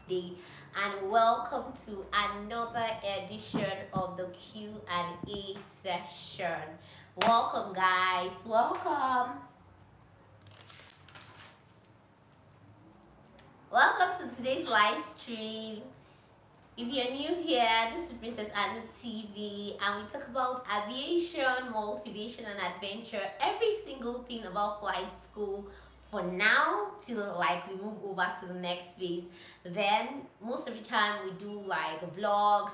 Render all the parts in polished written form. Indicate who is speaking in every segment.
Speaker 1: day, and welcome to another edition of the Q&A session. Welcome, guys. Welcome. Welcome to today's live stream. If you're new here, this is Princess Anu-TV, and we talk about aviation, motivation, and adventure. Every single thing about flight school for now till like we move over to the next phase. Then most of the time we do like vlogs,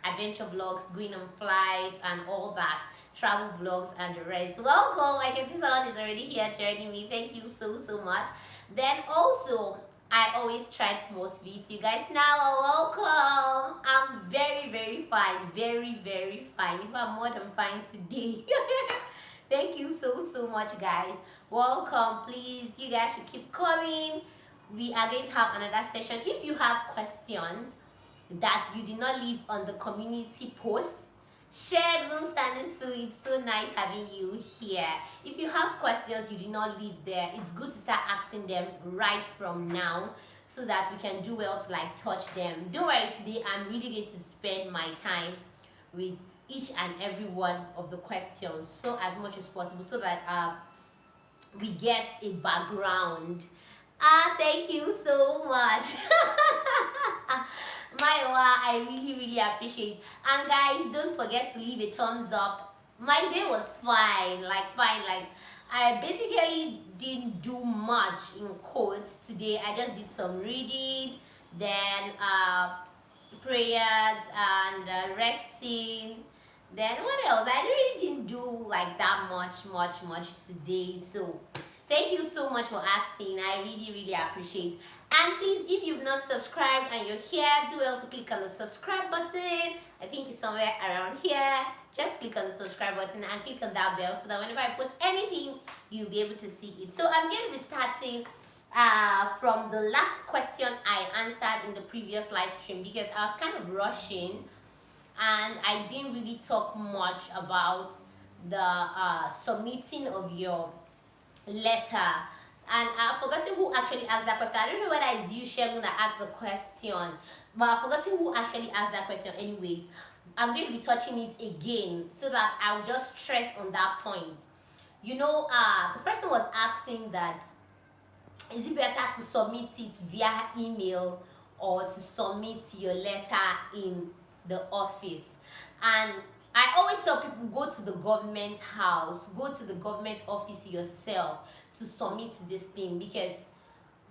Speaker 1: adventure vlogs, going on flights, and all that. Travel vlogs and the rest. Welcome! I can see someone is already here joining me. Thank you so much. Then also, I always try to motivate you guys. Now, welcome. I'm very fine. Very fine. If I'm more than fine today. Thank you so much, guys. Welcome. Please, you guys should keep coming. We are going to have another session. If you have questions that you did not leave on the community post, share those, and it's so nice having you here. If you have questions you did not leave there, it's good to start asking them right from now so that we can do well to like touch them. Don't worry, today I'm really going to spend my time with each and every one of the questions so as much as possible so that we get a background. Thank you so much. Maiwa, I really appreciate. And guys, don't forget to leave a thumbs up. My day was fine. Like I basically didn't do much in quotes today. I just did some reading, then prayers and resting. Then what else? I really didn't do like that much today. So thank you so much for asking. I really appreciate. And please, if you've not subscribed and you're here, do well to click on the subscribe button. I think it's somewhere around here. Just click on the subscribe button and click on that bell so that whenever I post anything, you'll be able to see it. So I'm going to be starting from the last question I answered in the previous live stream because I was kind of rushing and I didn't really talk much about the submitting of your letter. And I've forgotten who actually asked that question. I don't know whether it's you, Shegun, that asked the question, but I've forgotten who actually asked that question anyways. I'm going to be touching it again so that I'll just stress on that point. You know, the person was asking that, is it better to submit it via email or to submit your letter in the office? And I always tell people, go to the government house, go to the government office yourself to submit this thing because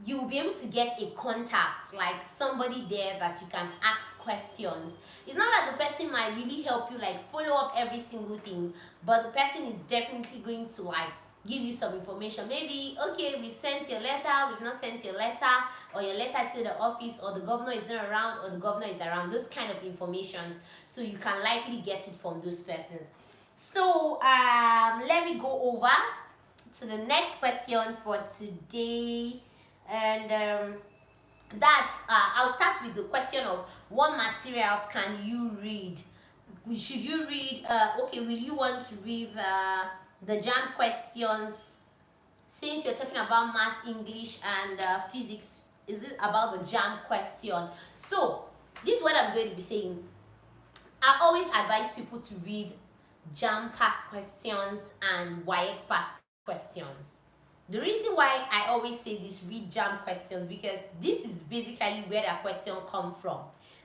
Speaker 1: you will be able to get a contact, like somebody there that you can ask questions. It's not that the person might really help you like follow up every single thing, but the person is definitely going to like give you some information. Maybe, okay, we've sent your letter, we've not sent your letter, or your letter is to the office, or the governor is not around, or the governor is around. Those kind of informations, so you can likely get it from those persons. So let me go over to the next question for today, and I'll start with the question of what materials can you read. Should you read okay, will you want to read the JAM questions? Since you're talking about maths, English, and physics, is it about the JAM question? So this is what I'm going to be saying. I always advise people to read JAM past questions and WAEC past questions. The reason why I always say this, read JAM questions, because this is basically where the question come from.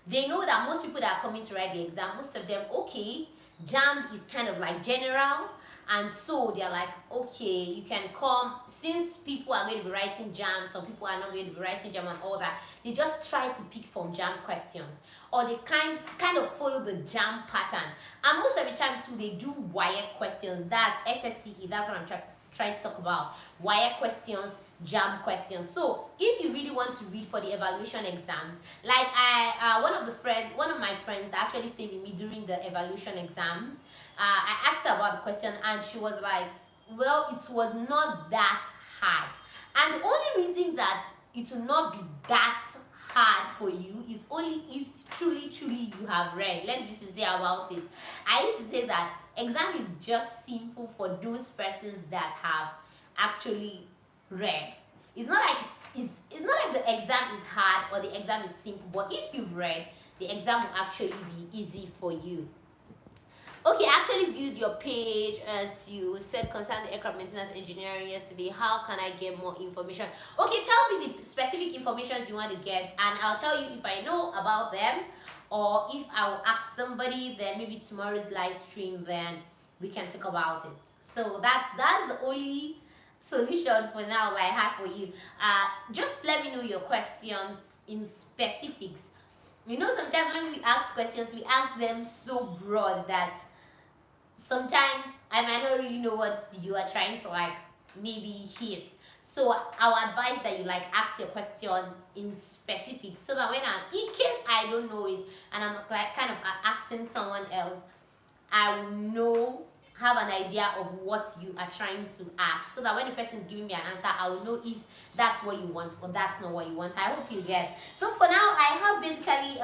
Speaker 1: They know that most people that are coming to write the exam, most of them, okay, JAM is kind of like general, and so they're like, okay, you can come. Since people are going to be writing JAM, some people are not going to be writing JAM and all that, they just try to pick from JAM questions, or they kind of follow the JAM pattern. And most of the time too, they do WAEC questions. That's SSCE, that's what I'm trying to talk about. WAEC questions, JAM questions. So if you really want to read for the evaluation exam, like one of my friends that actually stayed with me during the evaluation exams, I asked her about the question and she was like, well, it was not that hard. And the only reason that it will not be that hard for you is only if truly you have read. Let's be sincere about it. I used to say that exam is just simple for those persons that have actually read. It's not like the the exam is hard or the exam is simple, but if you've read, the exam will actually be easy for you. Okay, I actually viewed your page as you said concerning the aircraft maintenance engineering yesterday. How can I get more information? Okay, tell me the specific information you want to get, and I'll tell you if I know about them, or if I will ask somebody. Then maybe tomorrow's live stream, then we can talk about it. So that's the only solution for now that I have for you. Just let me know your questions in specifics. You know, sometimes when we ask questions, we ask them so broad that sometimes I might not really know what you are trying to like maybe hit. So I would advise that you like ask your question in specific, so that when in case I don't know it and I'm like kind of asking someone else, I will know, have an idea of what you are trying to ask, so that when the person is giving me an answer, I will know if that's what you want or that's not what you want. I hope you get. So for now, I have basically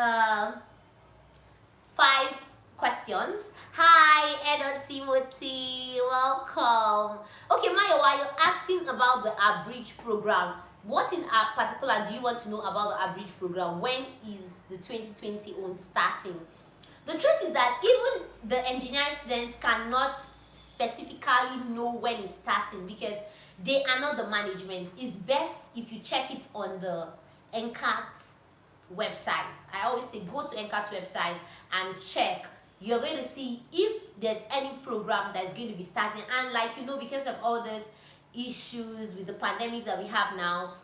Speaker 1: 5 questions. Hi, Edo Timothy, welcome. Okay, Mayowa, you're asking about the abridged program. What in particular do you want to know about the abridged program? When is the 2020 one starting? The truth is that even the engineering students cannot specifically know when it's starting, because they are not the management. It's best if you check it on the NCAT website. I always say go to NCAT website and check. You're going to see if there's any program that's going to be starting. And like, you know, because of all these issues with the pandemic that we have now,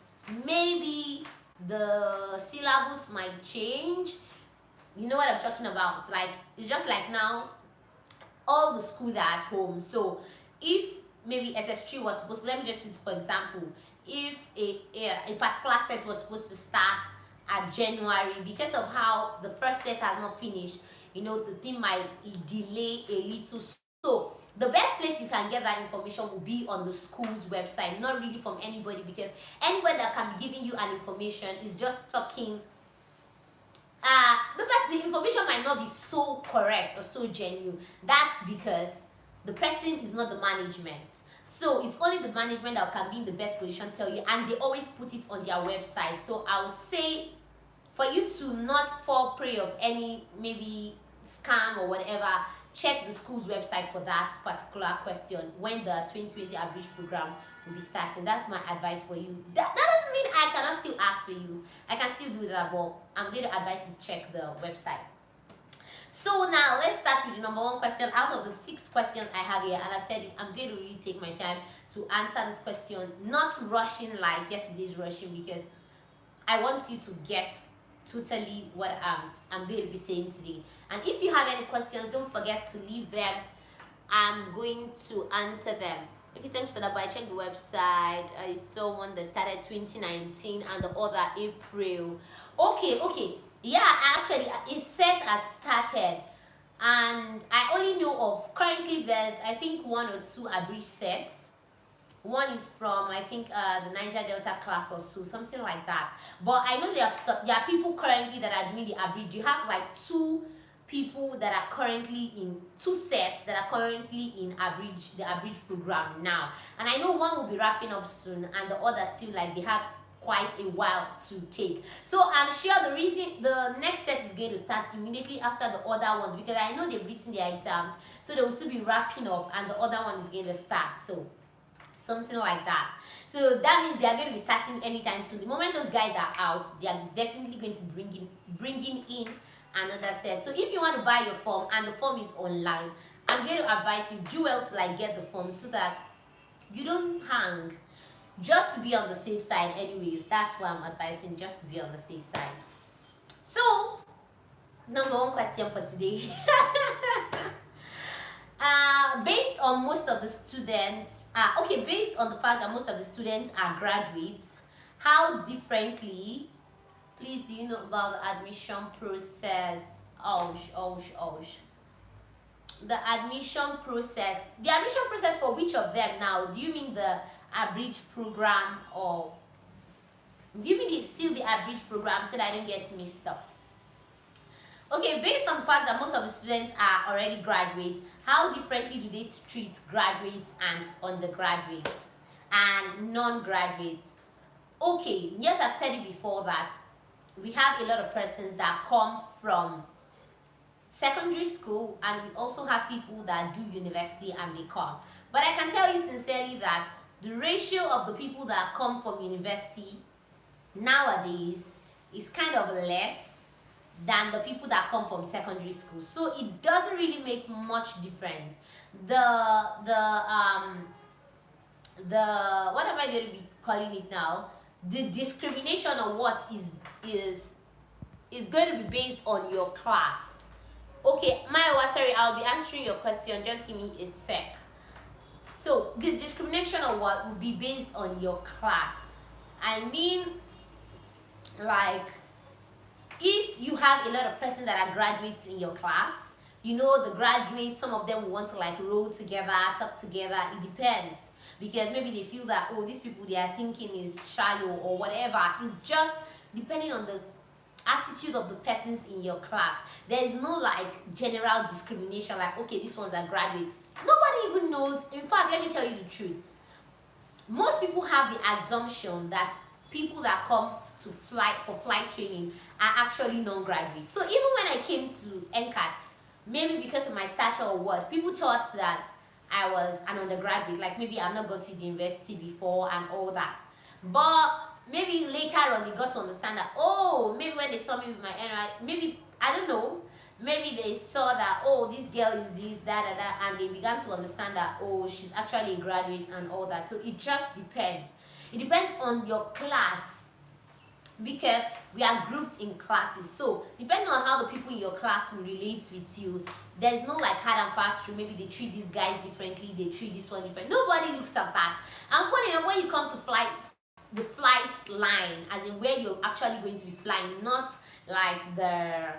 Speaker 1: maybe the syllabus might change. You know what I'm talking about? Like, it's just like now all the schools are at home. So if maybe SS3 was supposed to, let me just use for example, if a particular set was supposed to start at January, because of how the first set has not finished, you know, the thing might delay a little. So the best place you can get that information will be on the school's website, not really from anybody, because anybody that can be giving you an information is just talking. The information might not be so correct or so genuine. That's because the person is not the management. So it's only the management that can be in the best position to tell you, and they always put it on their website. So I would say for you to not fall prey of any maybe scam or whatever, check the school's website for that particular question when the 2020 abridged program will be starting. That's my advice for you. That doesn't mean I cannot still ask for you. I can still do that, but I'm going to advise you to check the website. So now let's start with the number 1 question out of the 6 questions I have here. And I said I'm going to really take my time to answer this question, not rushing like yesterday's rushing, because I want you to get totally what I'm going to be saying today. And if you have any questions, don't forget to leave them. I'm going to answer them. Okay, thanks for that. But I checked the website. I saw one that started 2019 and the other April. Okay. Yeah, actually, it said has started, and I only know of currently there's I think 1 or 2 abridged sets. One is from I think the Niger Delta class or so, something like that. But I know there are people currently that are doing the abridged. You have like 2 people that are currently in 2 sets that are currently in the abridged program now, and I know one will be wrapping up soon, and the other still like they have quite a while to take. So I'm sure the next set is going to start immediately after the other ones, because I know they've written their exams, so they will still be wrapping up and the other one is going to start. So something like that. So that means they are going to be starting anytime soon. The moment those guys are out, they are definitely going to bringing in another set. So if you want to buy your form and the form is online, I'm going to advise you do well to like get the form so that you don't hang, just to be on the safe side. Anyways, that's why I'm advising, just to be on the safe side. So number 1 question for today. Based on most of the students, based on the fact that most of the students are graduates, how differently, please, do you know about the admission process? The admission process for which of them now? Do you mean the abridged program, or do you mean it's still the abridged program, so that I don't get mixed up? Okay, based on the fact that most of the students are already graduates, how differently do they treat graduates and undergraduates and non-graduates? okay, yes, I've said it before that we have a lot of persons that come from secondary school, and we also have people that do university and they come. But I can tell you sincerely that the ratio of the people that come from university nowadays is kind of less than the people that come from secondary school. So it doesn't really make much difference. The what am I going to be calling it now? The discrimination of what is going to be based on your class. Okay, Maiwa, sorry, I'll be answering your question. Just give me a sec. So the discrimination of what will be based on your class. I mean, like, if you have a lot of persons that are graduates in your class, you know, the graduates, some of them want to like roll together, talk together. It depends, because maybe they feel that, oh, these people, they are thinking is shallow or whatever. It's just depending on the attitude of the persons in your class. There is no like general discrimination, like, okay, these ones are graduate. Nobody even knows. In fact, let me tell you the truth. Most people have the assumption that people that come to flight training are actually non-graduates. So even when I came to NCAT, maybe because of my stature or what, people thought that I was an undergraduate, like maybe I've not gone to the university before and all that. But maybe later on they got to understand that, oh, maybe when they saw me with my NRI, maybe, I don't know, maybe they saw that, oh, this girl is this, that, and they began to understand that, oh, she's actually a graduate and all that. So it just depends. It depends on your class, because we are grouped in classes. So depending on how the people in your class will relate with you, there's no like hard and fast rule. Maybe they treat these guys differently, they treat this one different. Nobody looks at that. And funny enough, when you come to the flight line, as in where you're actually going to be flying, not the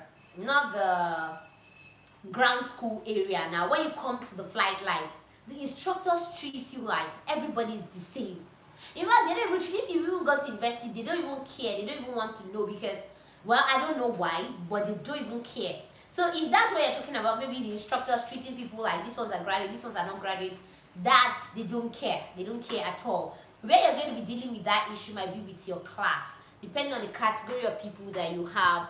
Speaker 1: ground school area. Now when you come to the flight line, the instructors treat you like everybody is the same. In fact, they don't even, if you even got to university, they don't even care. They don't even want to know, because, well, I don't know why, but they don't even care. So if that's what you're talking about, maybe the instructors treating people like these ones are graduate, these ones are not graduate, that they don't care. They don't care at all. Where you're going to be dealing with that issue might be with your class, depending on the category of people that you have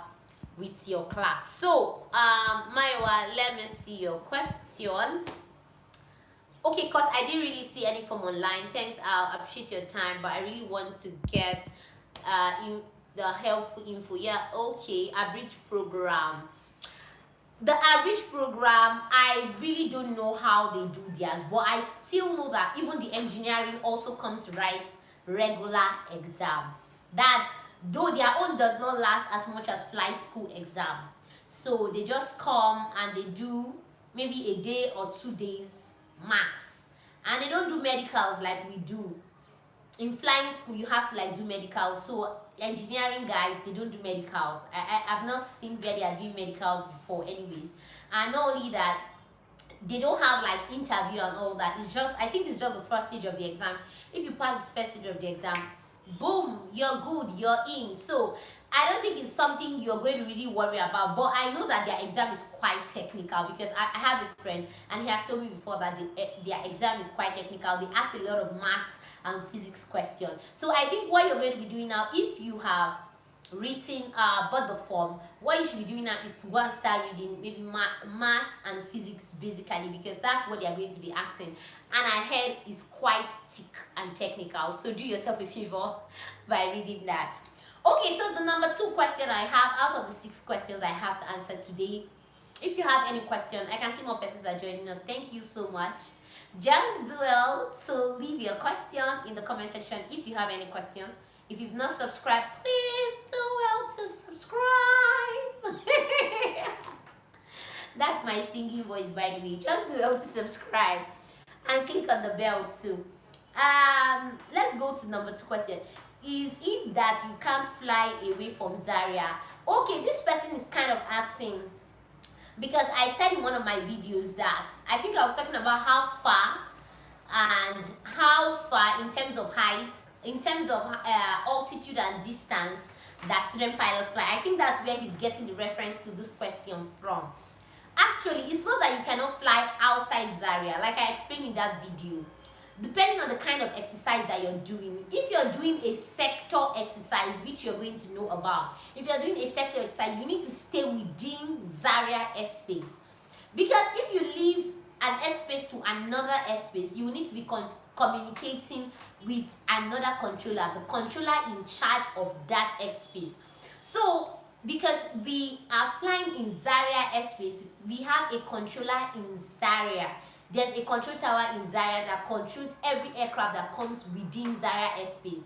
Speaker 1: with your class. So, Maiwa, let me see your question. Okay, because I didn't really see any from online. Thanks, I'll appreciate your time, but I really want to get the helpful info. Yeah, okay, Abridge program. The Abridge program, I really don't know how they do theirs, but I still know that even the engineering also comes to write regular exam. That's, though their own does not last as much as flight school exam. So they just come and they do maybe a day or 2 days max, and they don't do medicals like we do. In flying school, you have to like do medicals. So engineering guys, they don't do medicals. I've not seen where they are doing medicals before anyways. And not only that, they don't have like interview and all that. It's just, I think it's just the first stage of the exam. If you pass this first stage of the exam, boom, you're good, you're in. So I don't think it's something you're going to really worry about, but I know that their exam is quite technical, because I have a friend and he has told me before that their exam is quite technical. They ask a lot of maths and physics questions. So I think what you're going to be doing now, if you have written but the form, what you should be doing now is to go and start reading maybe maths and physics basically, because that's what they are going to be asking, and I heard it's quite thick and technical. So do yourself a favor by reading that. Okay, so the number 2 question I have out of the 6 questions I have to answer today. If you have any question, I can see more persons are joining us. Thank you so much. Just do well to leave your question in the comment section if you have any questions. If you've not subscribed, please do well to subscribe. That's my singing voice, by the way. Just do well to subscribe and click on the bell too. Let's go to number 2 question. Is it that you can't fly away from Zaria? Okay, this person is kind of asking, because I said in one of my videos that I think I was talking about how far in terms of height, in terms of altitude and distance that student pilots fly. I think that's where he's getting the reference to this question from. Actually, it's not that you cannot fly outside Zaria, like I explained in that video. depending on the kind of exercise that you're doing. If you're doing a sector exercise, which you're going to know about, if you're doing a sector exercise, you need to stay within Zaria airspace. Because if you leave an airspace to another airspace, you need to be communicating with another controller, the controller in charge of that airspace. So because we are flying in Zaria airspace, we have a controller in Zaria. There's a control tower in Zaria that controls every aircraft that comes within Zaria airspace.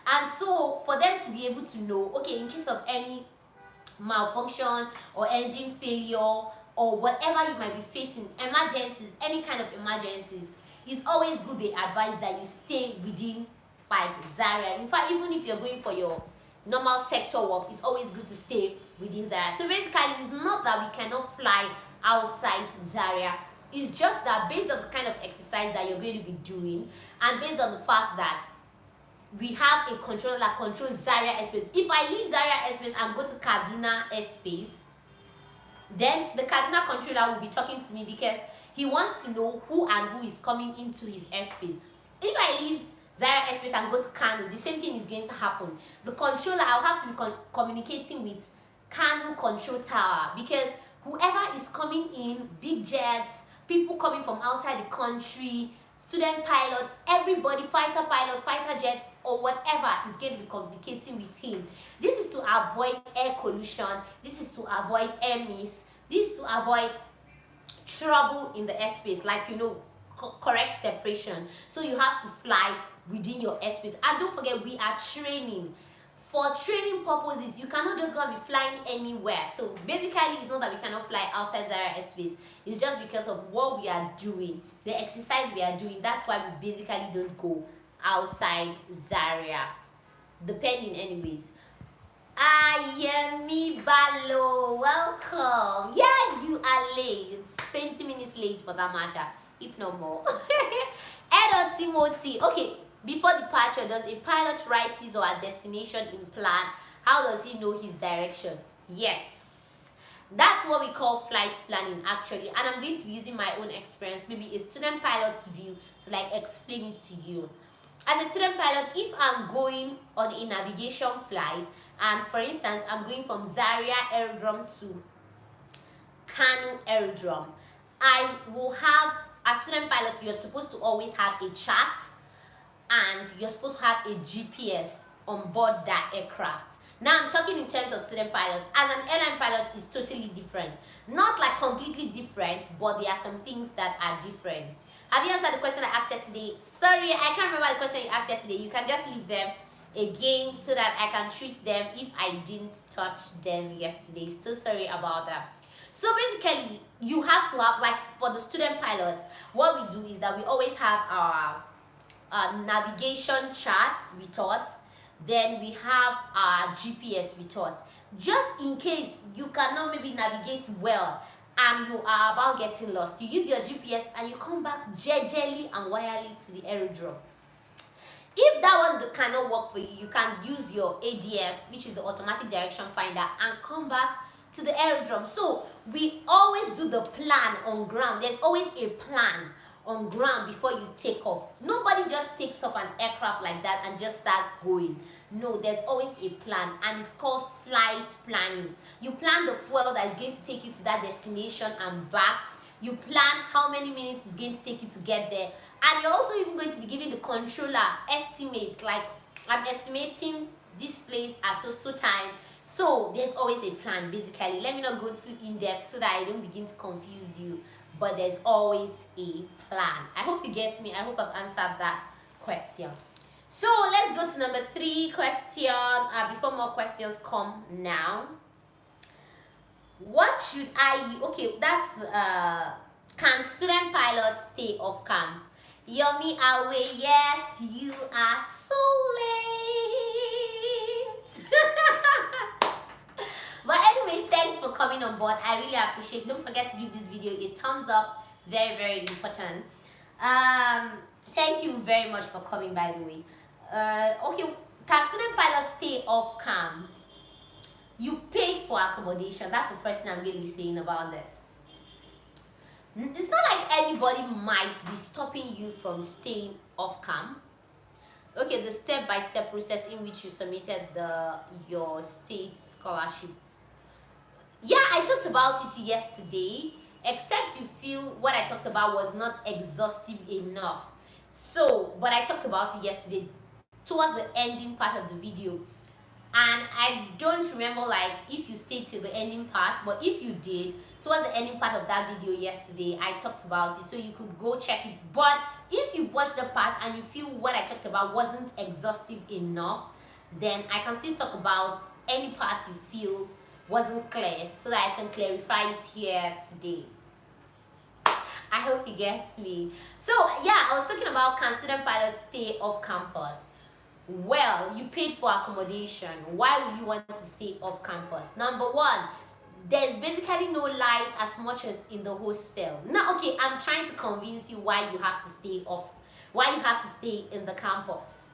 Speaker 1: And so for them to be able to know, okay, in case of any malfunction or engine failure or whatever you might be facing, emergencies, any kind of emergencies, it's always good they advise that you stay within like Zaria. In fact, even if you're going for your normal sector work, it's always good to stay within Zaria. So basically, it's not that we cannot fly outside Zaria. It's just that based on the kind of exercise that you're going to be doing, and based on the fact that we have a controller that controls Zaria airspace. If I leave Zaria airspace and go to Kaduna airspace, then the Kaduna controller will be talking to me because he wants to know who and who is coming into his airspace. If I leave Zaria airspace and go to Kano, the same thing is going to happen. The controller, I'll have to be communicating with Kano control tower, because whoever is coming in, big jets, people coming from outside the country, student pilots, everybody, fighter pilot, fighter jets, or whatever, is going to be communicating with him. This is to avoid air collision. This is to avoid air miss. This is to avoid trouble in the airspace, like, you know, correct separation. So you have to fly within your airspace. And don't forget, we are training. For training purposes, you cannot just go and be flying anywhere. So basically, it's not that we cannot fly outside Zaria airspace. It's just because of what we are doing, the exercise we are doing. That's why we basically don't go outside Zaria, depending anyways. Ayemi Balo, welcome. Yeah, you are late. 20 minutes late for that matter, if no more. Edo Timothy. Okay, before departure, does a pilot write his or her destination in plan? How does he know his direction? Yes, that's what we call flight planning, actually. And I'm going to be using my own experience, maybe a student pilot's view, to like explain it to you. As a student pilot, if I'm going on a navigation flight, and for instance, I'm going from Zaria Aerodrome to Kano Aerodrome, I will have, as student pilot, you're supposed to always have a chart, and you're supposed to have a GPS on board that aircraft. Now I'm talking in terms of student pilots. As an airline pilot, it's totally different. Not like completely different, but there are some things that are different. Have you answered the question I asked yesterday? Sorry, I can't remember the question you asked yesterday. You can just leave them again so that I can treat them if I didn't touch them yesterday. So sorry about that. So basically, you have to have, like, for the student pilots, what we do is that we always have our navigation charts with us. Then we have our GPS with us, just in case you cannot maybe navigate well and you are about getting lost. You use your GPS and you come back gingerly and wirely to the aerodrome. If that one cannot work for you, you can use your ADF, which is the automatic direction finder, and come back to the aerodrome. So we always do the plan on ground. There's always a plan on ground before you take off. Nobody just takes off an aircraft like that and just starts going. No, there's always a plan, and it's called flight planning. You plan the fuel that is going to take you to that destination and back. You plan how many minutes it's going to take you to get there, and you're also even going to be giving the controller estimates, like, I'm estimating this place at so time. So there's always a plan, basically. Let me not go too in depth so that I don't begin to confuse you, but there's always a plan. I hope you get me. I hope I've answered that question. So let's go to number 3 question before more questions come now. What should I use? Okay, that's can student pilots stay off camp? Yomi away, yes, you are so late. But anyways, thanks for coming on board. I really appreciate it. Don't forget to give this video a thumbs up. Very, very important. Thank you very much for coming, by the way. Okay, can student pilots stay off camp? You paid for accommodation. That's the first thing I'm going to be saying about this. It's not like anybody might be stopping you from staying off camp. Okay, the step-by-step process in which you submitted your state scholarship. Yeah, I talked about it yesterday, except you feel what I talked about was not exhaustive enough. So, but I talked about it yesterday towards the ending part of the video, and I don't remember like if you stayed till the ending part, but if you did, towards the ending part of that video yesterday, I talked about it, so you could go check it. But if you watched the part and you feel what I talked about wasn't exhaustive enough, then I can still talk about any part you feel wasn't clear, so that I can clarify it here today. I hope you get me. So yeah, I was talking about, can student pilots stay off campus? Well, you paid for accommodation. Why would you want to stay off campus? Number one, there's basically no light as much as in the hostel. Now, okay, I'm trying to convince you why you have to stay off, why you have to stay in the campus.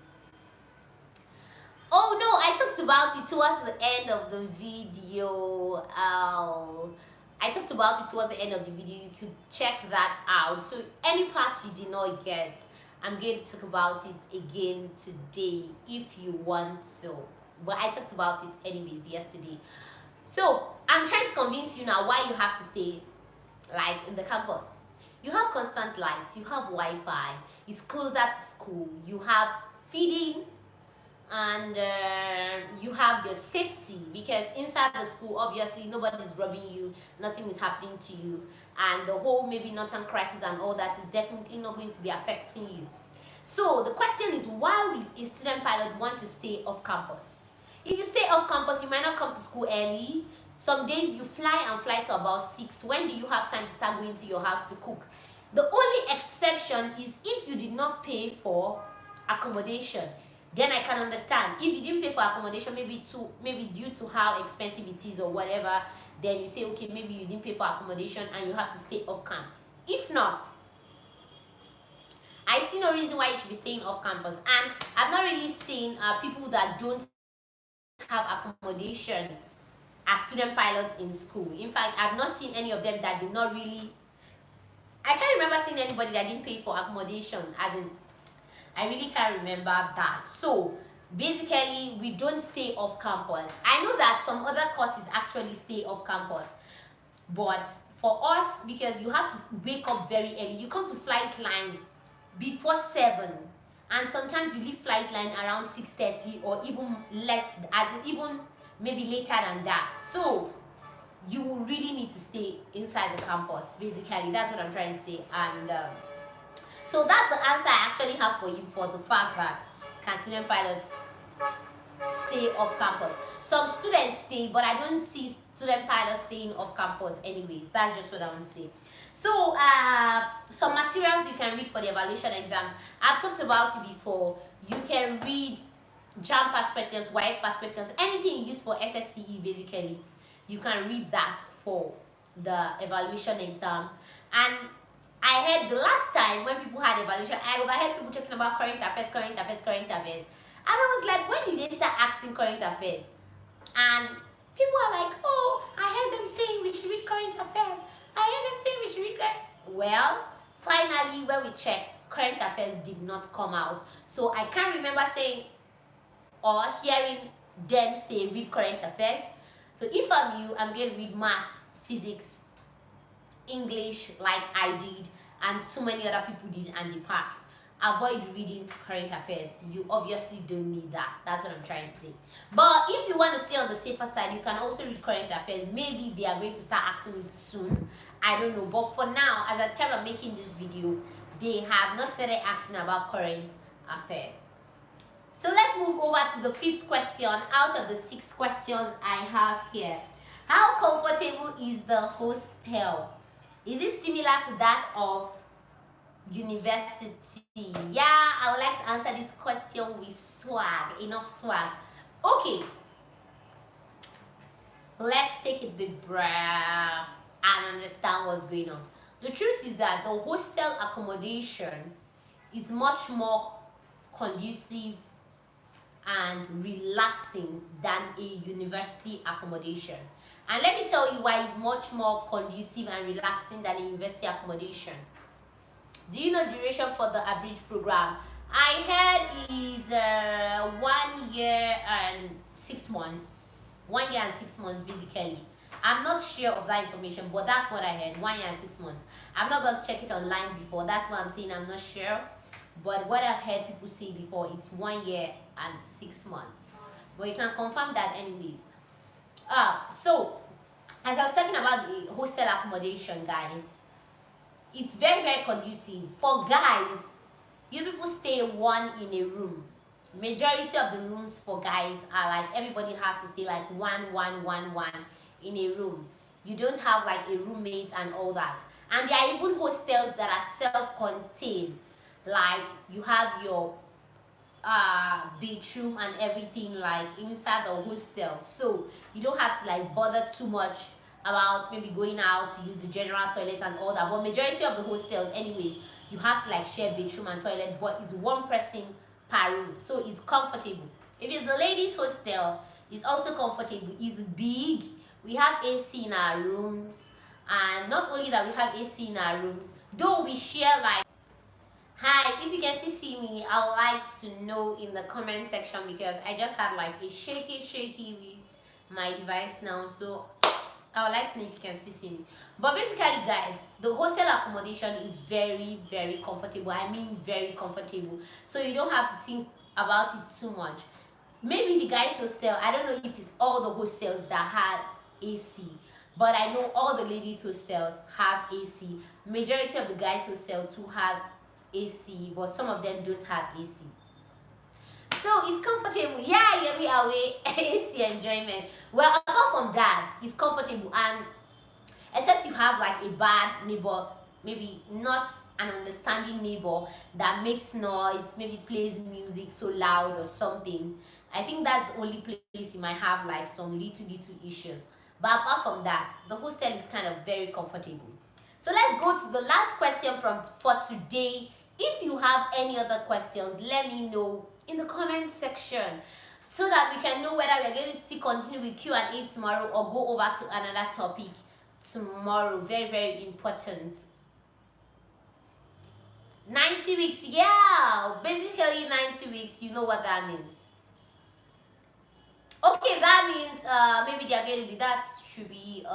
Speaker 1: Oh no, I talked about it towards the end of the video. I talked about it towards the end of the video. You could check that out. So any part you did not get, I'm going to talk about it again today if you want to. But I talked about it anyways yesterday. So I'm trying to convince you now why you have to stay like in the campus. You have constant lights, you have Wi-Fi, it's closer to school, you have feeding, and you have your safety, because inside the school obviously nobody's robbing you, nothing is happening to you, and the whole maybe northern crisis and all that is definitely not going to be affecting you. So the question is, why would a student pilot want to stay off campus? If you stay off campus, you might not come to school early. Some days you fly to about 6. When do you have time to start going to your house to cook? The only exception is if you did not pay for accommodation. Then I can understand. If you didn't pay for accommodation, maybe due to how expensive it is or whatever, then you say, okay, maybe you didn't pay for accommodation and you have to stay off camp. If not, I see no reason why you should be staying off campus. And I've not really seen people that don't have accommodations as student pilots in school. In fact, I've not seen any of them that did not really. I can't remember seeing anybody that didn't pay for accommodation, as in, I really can't remember that. So basically, we don't stay off campus. I know that some other courses actually stay off campus, but for us, because you have to wake up very early, you come to flight line before 7, and sometimes you leave flight line around 6:30 or even less, as in even maybe later than that. So you will really need to stay inside the campus. Basically, that's what I'm trying to say. And so that's the answer I actually have for you for the fact that can student pilots stay off campus. Some students stay, but I don't see student pilots staying off campus anyways. That's just what I want to say. So some materials you can read for the evaluation exams. I've talked about it before. You can read JAM past questions, YF past questions, anything you use for SSCE basically. You can read that for the evaluation exam. And I heard the last time when people had evaluation, I overheard people talking about current affairs. And I was like, when did they start asking current affairs? And people are like, oh, I heard them saying we should read current affairs. I heard them saying we should read current. Well, finally, when we checked, current affairs did not come out. So I can't remember saying or hearing them say read current affairs. So if I'm you, I'm going to read maths, physics, English like I did and so many other people did and they passed. Avoid reading current affairs. You obviously don't need that. That's what I'm trying to say. But if you want to stay on the safer side, you can also read current affairs. Maybe they are going to start asking it soon. I don't know. But for now, as at the time I'm making this video, they have not started asking about current affairs. So let's move over to the 5th question out of the 6 questions I have here. How comfortable is the hostel? Is it similar to that of university? Yeah, I would like to answer this question with swag, enough swag. Okay, let's take a big breath and understand what's going on. The truth is that the hostel accommodation is much more conducive and relaxing than a university accommodation. And let me tell you why it's much more conducive and relaxing than a university accommodation. Do you know duration for the abridged program? I heard is 1 year and 6 months. 1 year and 6 months, basically. I'm not sure of that information, but that's what I heard. 1 year and 6 months. I've not gone to check it online before. That's why I'm saying I'm not sure. But what I've heard people say before, it's 1 year and 6 months. But you can confirm that anyways. So as I was talking about the hostel accommodation, guys, it's very, very conducive. For guys, you people stay one in a room. Majority of the rooms for guys are like everybody has to stay like one in a room. You don't have like a roommate and all that. And there are even hostels that are self-contained. Like you have your bedroom and everything like inside the hostel, so you don't have to like bother too much about maybe going out to use the general toilet and all that. But majority of the hostels anyways, you have to like share bedroom and toilet, but it's one person per room, so it's comfortable. If it's the ladies hostel, it's also comfortable. It's big. We have AC in our rooms, and not only that, we have AC in our rooms, though we share like, hi, if you can still see me, I would like to know in the comment section, because I just had like a shaky with my device now, so I would like to know if you can still see me. But basically, guys, the hostel accommodation is very, very comfortable. I mean very comfortable, so you don't have to think about it too much. Maybe the guys hostel, I don't know if it's all the hostels that had AC, but I know all the ladies hostels have AC. Majority of the guys hostel too have AC, but some of them don't have AC. So it's comfortable. Yeah, you'll be away. AC enjoyment. Well, apart from that, it's comfortable, and except you have like a bad neighbor, maybe not an understanding neighbor that makes noise, maybe plays music so loud or something. I think that's the only place you might have like some little issues. But apart from that, the hostel is kind of very comfortable. So let's go to the last question for today. If you have any other questions, let me know in the comment section, so that we can know whether we're going to still continue with Q&A tomorrow or go over to another topic tomorrow. Very, very important. 90 weeks, yeah, basically 90 weeks, you know what that means. Okay, that means maybe they're going to be, that should be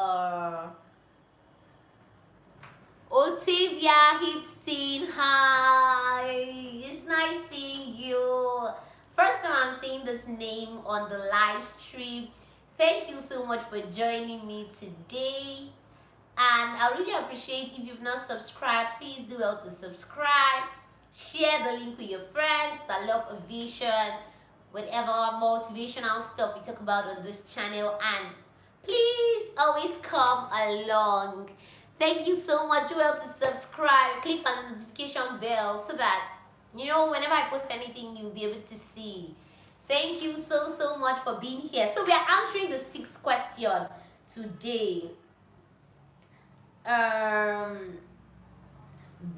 Speaker 1: Otavia Hitstein, hi, it's nice seeing you. First time I'm seeing this name on the live stream. Thank you so much for joining me today, and I really appreciate if you've not subscribed, please do well to subscribe, share the link with your friends that love aviation, whatever motivational stuff we talk about on this channel, and please always come along. Thank you so much. Do well to subscribe, click on the notification bell, so that you know whenever I post anything, you'll be able to see. Thank you so much for being here. So we are answering the 6th question today.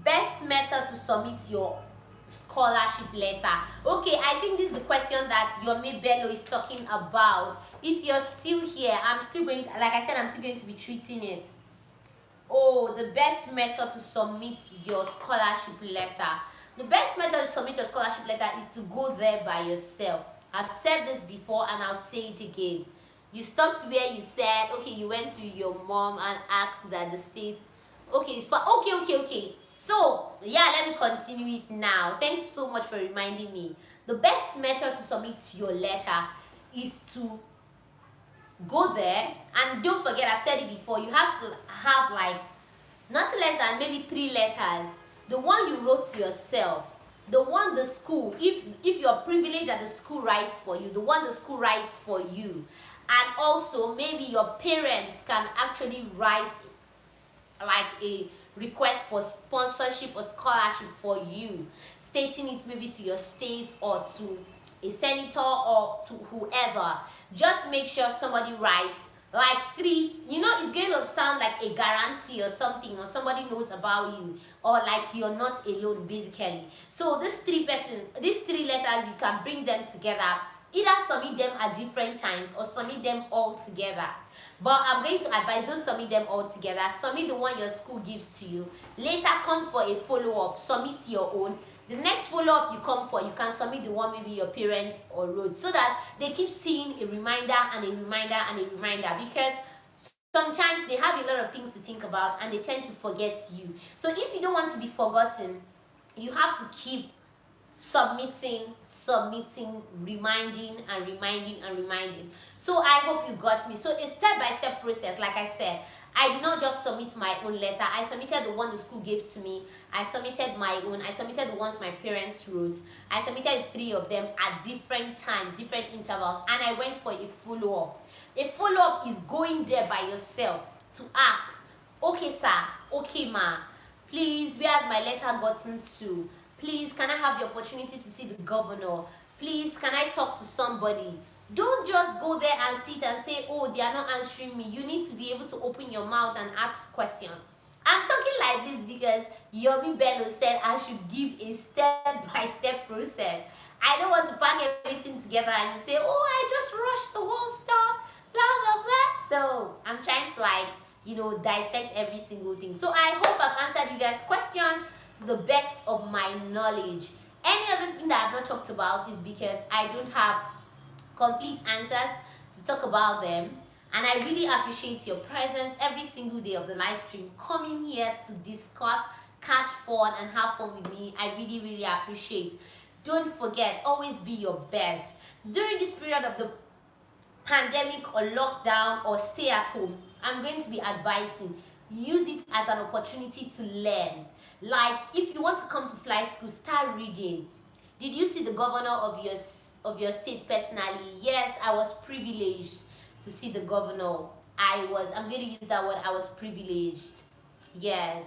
Speaker 1: Best method to submit your scholarship letter. Okay, I think this is the question that Yomi Bello is talking about. If you're still here, I'm still going to, like I said, I'm still going to be treating it. Oh, the best method to submit your scholarship letter. The best method to submit your scholarship letter is to go there by yourself. I've said this before and I'll say it again. You stopped where you said, okay, you went to your mom and asked that the state, okay, it's fine. Okay. So, yeah, let me continue it now. Thanks so much for reminding me. The best method to submit your letter is to go there, and don't forget, I've said it before, you have to have like not less than maybe 3 letters. The one you wrote to yourself, the one the school, if you're privileged that the school writes for you, the one the school writes for you, and also maybe your parents can actually write like a request for sponsorship or scholarship for you, stating it maybe to your state or to a senator or to whoever. Just make sure somebody writes like 3. You know, it's going to sound like a guarantee or something, or somebody knows about you, or like you're not alone basically. So these 3 letters, you can bring them together, either submit them at different times or submit them all together. But I'm going to advise, don't submit them all together. Submit the one your school gives to you. Later come for a follow-up, submit your own. the next follow-up you come for, you can submit the one maybe your parents or wrote, so that they keep seeing a reminder and a reminder and a reminder, because sometimes they have a lot of things to think about and they tend to forget you. So if you don't want to be forgotten, you have to keep submitting, reminding and reminding and reminding. So I hope you got me. So a step-by-step process, like I said. I did not just submit my own letter. I submitted the one the school gave to me. I submitted my own. I submitted the ones my parents wrote. I submitted 3 of them at different times, different intervals, and I went for a follow-up. A follow-up is going there by yourself to ask, okay sir, okay ma, please, where has my letter gotten to? Please, can I have the opportunity to see the governor? Please, can I talk to somebody? Don't just go there and sit and say, oh, they are not answering me. You need to be able to open your mouth and ask questions. I'm talking like this because Yomi Bello said I should give a step-by-step process. I don't want to pack everything together and you say, oh, I just rushed the whole stuff, blah, blah, blah. So I'm trying to dissect every single thing. So I hope I've answered you guys' questions to the best of my knowledge. Any other thing that I've not talked about is because I don't have complete answers to talk about them, and I really appreciate your presence every single day of the live stream, coming here to discuss, catch fun and have fun with me. I really appreciate. Don't forget, always be your best during this period of the pandemic or lockdown or stay at home. I'm going to be advising, use it as an opportunity to learn. Like, if you want to come to flight school, start reading. Did you see the governor of your state personally? Yes, I was privileged to see the governor. I'm going to use that word, I was privileged. Yes.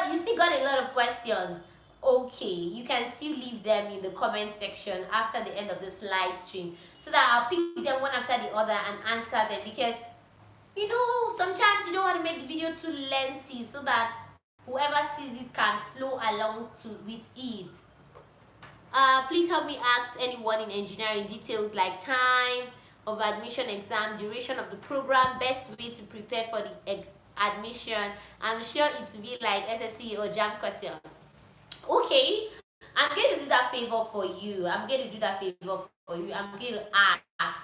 Speaker 1: You still got a lot of questions. Okay, you can still leave them in the comment section after the end of this live stream, so that I'll pick them one after the other and answer them, because sometimes you don't want to make the video too lengthy, so that whoever sees it can flow along with it. Please help me ask anyone in engineering details like time of admission exam, duration of the program, best way to prepare for the admission. I'm sure it will be like SSC or JAM question. Okay, I'm going to do that favor for you. I'm going to ask,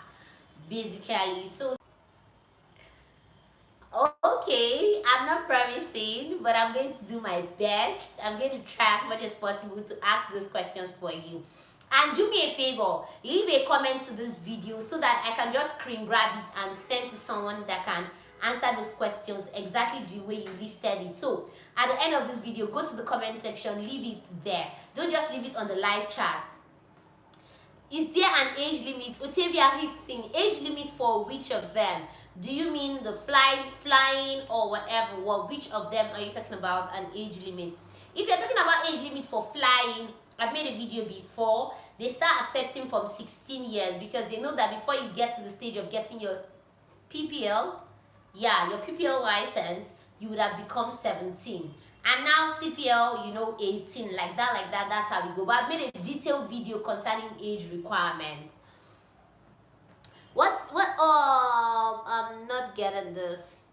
Speaker 1: basically. So okay, I'm not promising, but I'm going to do my best. I'm going to try as much as possible to ask those questions for you. And do me a favor, leave a comment to this video so that I can just screen grab it and send to someone that can answer those questions exactly the way you listed it. So at the end of this video, go to the comment section, leave it there. Don't just leave it on the live chat. Is there an age limit? Otavia Hitzing, age limit for which of them? Do you mean the flying or whatever? Well, which of them are you talking about, an age limit? If you're talking about age limit for flying, I've made a video before. They start accepting from 16 years because they know that before you get to the stage of getting your PPL, your PPL license, you would have become 17. And now CPL, 18, like that, that's how we go. But I've made a detailed video concerning age requirements. I'm not getting this.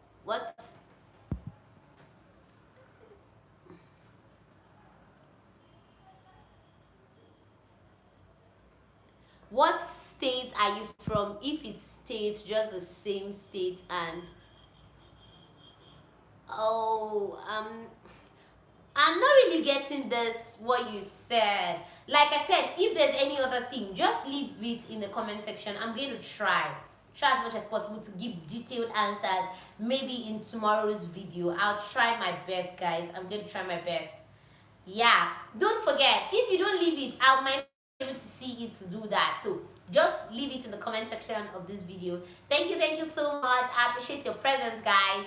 Speaker 1: What state are you from? If it states just the same state and I'm not really getting this, what you said. Like I said, if there's any other thing, just leave it in the comment section. I'm going to try as much as possible to give detailed answers, maybe in tomorrow's video. I'll try my best, guys. I'm going to try my best. Yeah, don't forget, if you don't leave it, I might be able to see it to do that. So just leave it in the comment section of this video. Thank you so much. I appreciate your presence, guys.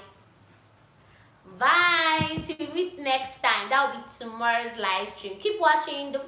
Speaker 1: Bye, till we meet next time. That will be tomorrow's live stream. Keep watching.